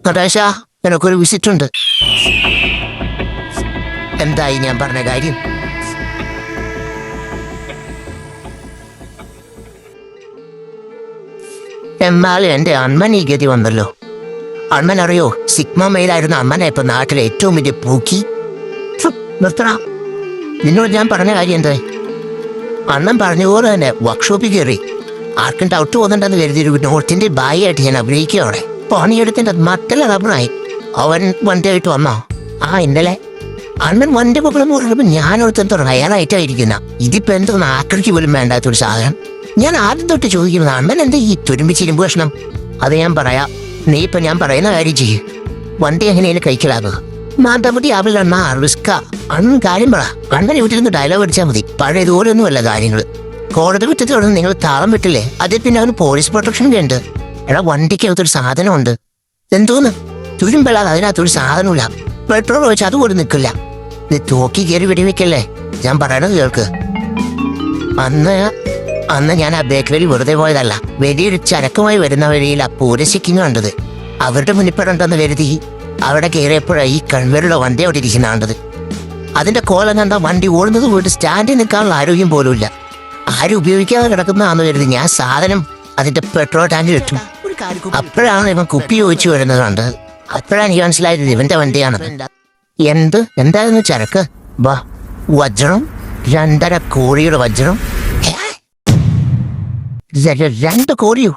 നടേശ, എനിക്കൊരു വിസിറ്റ് ഉണ്ട്. എന്തായി ഞാൻ പറഞ്ഞ കാര്യം? എന്നാൽ എന്റെ അമ്മൻ ഈ ഗതി വന്നല്ലോ. അമ്മൻ അറിയോ, സിഗ്മ മെയിലായിരുന്ന അമ്മനെ ഇപ്പൊ നാട്ടിലെ ഏറ്റവും വലിയ പൂക്കി. നിർത്തണ, നിന്നോട് ഞാൻ പറഞ്ഞ കാര്യം എന്താ? അണ്ണൻ പറഞ്ഞ പോലെ തന്നെ വർക്ക്ഷോപ്പിൽ കയറി. ആർക്കും ഡൗട്ട് പോകുന്നുണ്ടെന്ന് കരുതി ഒരു നോർത്തിന്റെ ബായി ആയിട്ട് ഞാൻ അഭിനയിക്കുക. അവിടെ പണിയെടുത്തിന്റെ മക്കളെ റബറായി. അവൻ വണ്ടിയായിട്ട് വന്നോ? ഇന്നലെ അണ്ണൻ വണ്ടി പൊക്കണമെന്ന് പറഞ്ഞപ്പോ ഞാനോടത്തെന്തോ റയറായിട്ടായിരിക്കുന്ന. ഇതിപ്പോ എന്തോന്ന് ആക്രിക്ക് പോലും വേണ്ടാത്തൊരു സാധനം. ഞാൻ ആദ്യം തൊട്ട് ചോദിക്കുന്നത്, അണ്ണൻ എന്താ ഈ തുരുമ്പിച്ചിരുമ്പ് കഷ്ണം? അത് ഞാൻ പറയാം, നീ ഇപ്പൊ ഞാൻ പറയുന്ന കാര്യം ചെയ്യും. വണ്ടി എങ്ങനെയാണ് കഴിക്കലാകുക? മാതാപതി ആവില്ല റിസ്ക. അണ്ണൻ കാര്യം പറ. അണ്ണനെ വീട്ടിലിരുന്ന് ഡയലോഗ് അടിച്ചാൽ മതി. പഴയതുപോലൊന്നുമല്ല കാര്യങ്ങൾ. കോടതി വിറ്റത്തിൽ തുടർന്ന് നിങ്ങൾ താളം വിട്ടില്ലേ, അതിൽ പിന്നെ അവന് പോലീസ് പ്രൊട്ടക്ഷൻ ഉണ്ട്. എടാ, വണ്ടിക്കകത്തൊരു സാധനമുണ്ട്. എന്തോന്ന് തുരുമ്പല്ലാതെ അതിനകത്തൊരു സാധനമില്ല. പെട്രോൾ വെച്ച് അതുപോലെ നിൽക്കില്ല. നീ തോക്കി കയറി വെടിവെക്കല്ലേ. ഞാൻ പറയണത് കേൾക്ക്. അന്ന് ഞാൻ ആ ബേക്കറിയിൽ വെറുതെ പോയതല്ല. വലിയൊരു ചരക്കുമായി വരുന്ന വഴിയിൽ ആ പൂരശിക്കിങ് കണ്ടത്. അവരുടെ മുന്നിപ്പെടണ്ടെന്ന് കരുതി അവിടെ കയറിയപ്പോഴാണ് ഈ കൺവരുടെ വണ്ടി അവിടെ ഇരിക്കുന്ന കണ്ടത്. അതിന്റെ കോലം കണ്ട വണ്ടി ഓടുന്നത് പോയിട്ട് സ്റ്റാൻഡിൽ നിൽക്കാനുള്ള ആരോഗ്യം പോലും ഇല്ല. ആരും ഉപയോഗിക്കാതെ കിടക്കുന്നതാണെന്ന് കരുതി ഞാൻ സാധനം അതിന്റെ പെട്രോൾ ടാങ്കിൽ ഇട്ടു. അപ്പോഴാണ് ഇവൻ കുപ്പി ചോദിച്ചു വരുന്നത് കണ്ടത്. അപ്പോഴാണ് എനിക്ക് മനസ്സിലായത് ഇവന്റെ വണ്ടിയാണ്. എന്തായിരുന്നു ചരക്ക്? വജ്രം, 2.5 കോടിയുടെ വജ്രം. 2 കോടിയോ?